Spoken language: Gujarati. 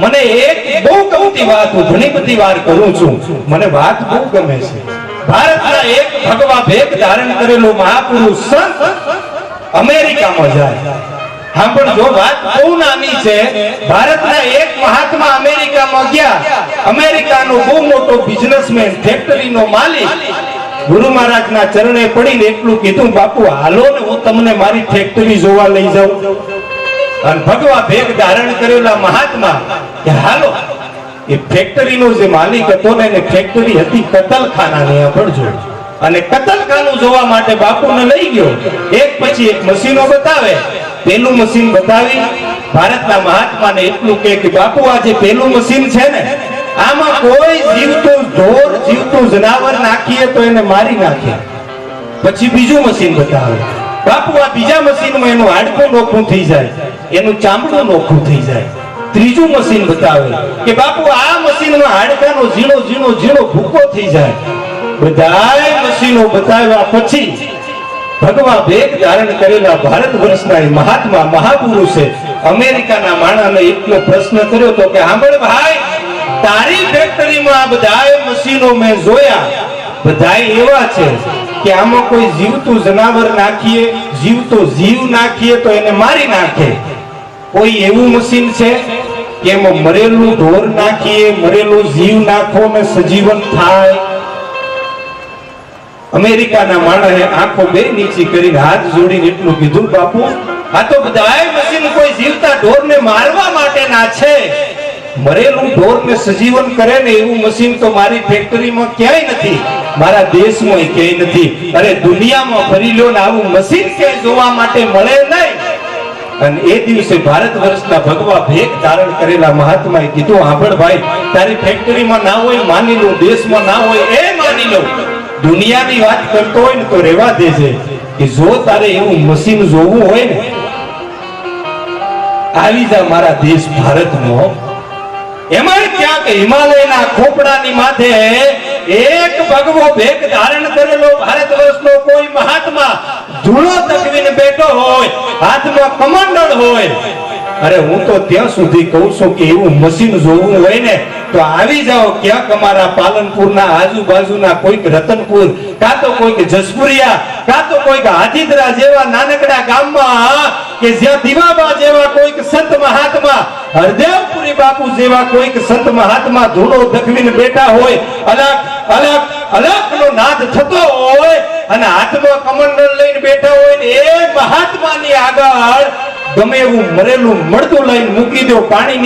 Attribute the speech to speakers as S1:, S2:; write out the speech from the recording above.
S1: મને એક બહુ ગમતી વાત હું ઘણી બધી વાર કરું છું, મને વાત બહુ ગમે છે. ભારતના એક ભગવા ભેગ ધારણ કરેલો મહાપુરુષ સંત અમેરિકામાં જાય. હા, પણ જો વાત બહુ નાની છે. ભારતના એક મહાત્મા અમેરિકામાં ગયા. અમેરિકાનો બહુ મોટો બિઝનેસમેન, ફેક્ટરીનો માલિક, ગુરુ મહારાજના ચરણે પડીને એટલું કીધું, બાપુ હાલો ને હું તમને મારી ફેક્ટરી જોવા લઈ જાઉં. અને ભગવા ભેગ ધારણ કરેલા મહાત્મા કે હાલો. એ ફેક્ટરીનો જે માલિક હતો ને, એને ફેક્ટરી હતી કતલખાનાની. પડજો. અને કતલખાનું જોવા માટે બાપુને લઈ ગયો. એક પછી એક મશીનો બતાવે. પેલું મશીન બતાવી ભારતના મહાત્માને એટલું કે બાપુ આ જે પેલું મશીન છે ને, આમાં કોઈ જીવતું ઢોર, જીવતું જનાવર નાખીએ તો એને મારી નાખે. પછી બીજું મશીન બતાવે. બાપુ આ બીજા મશીનમાં એનું હાડકું નોખું થઈ જાય, એનું ચામડું નોખું થઈ જાય. ત્રીજું મશીન બતાવે કે બાપુ આ મશીનમાં હાડકાનો ઝીણો ઝીણો ઝીણો ભૂકો થઈ જાય. બધાય મશીનો બતાવ્યા પછી ભગવા ભેગ ધારણ કરેલા ભારત વર્ષના મહાત્મા મહાપુરુષે અમેરિકાના માણસને એટલો પ્રશ્ન કર્યો તો કે સાંભળ ભાઈ, તારી ફેક્ટરીમાં આ બધાય મશીનો મેં જોયા, બધાય એવા છે કે આમાં કોઈ જીવતું જનાવર નાખીએ, જીવતો જીવ નાખીએ તો એને મારી નાખે. કોઈ એવું મશીન છે કે એમાં મરેલું ઢોર નાખીએ, મરેલું જીવ નાખો ને સજીવન થાય? અમેરિકાના માણસે આંખો બે નીચી કરીને હાથ જોડીને એટલું કીધું, બાપુ આ તો બધાય મશીન કોઈ જીવતા ઢોરને મારવા માટેના છે. મરેલું ઢોરને સજીવન કરે ને એવું મશીન તો મારી ફેક્ટરીમાં ક્યાંય નથી, મારા દેશમાં ક્યાંય નથી. અરે દુનિયામાં ફરી લ્યો ને આવું મશીન ક્યાંય જોવા માટે મળે નહીં. અને એ દિવસે ભારત વર્ષના ભગવા ભેગ ધારણ કરેલા મહાત્માએ કીધું, સાંભળ ભાઈ, તારી ફેક્ટરીમાં ના હોય માની લો, દેશમાં ના હોય એ માની લો, દુનિયાની વાત કરતો હોય ને તો રહેવા દેજે. કે જો તારે એવું મશીન જોવું હોય ને, આવી જા મારા દેશ ભારતમાં. એમાંય ક્યાંક હિમાલયના ખોપડાની માથે એક ભગવો ભેગ ધારણ કરેલો ભારત વર્ષનો કોઈ મહાત્મા ધૂળો તકવીને બેઠો હોય, હાથમાં કમંડળ હોય. અરે હું તો ત્યાં સુધી કહું છું કે એવું મશીન જોવું હોય ને તો આવી જાઓ ક્યાંક અમારા પાલનપુરના આજુબાજુના કોઈક રતનપુર, કાં તો કોઈક જસપુરિયા, કાં તો કોઈક હાથીદરા જેવા નાનકડા ગામમાં કે જ્યાં દીવાબા જેવા કોઈક સંત મહાત્મા, હરદેવપુરી બાપુ જેવા કોઈક સંત મહાત્મા ધૂળો દખવીને બેઠા હોય, અલગ અલગ અલગ નો નાદ થતો હોય અને હાથમાં કમંડળ લઈને બેઠા હોય ને એ મહાત્માની આગળ ગમે એવું મરેલું મળતું લઈને મૂકી દો, પાણી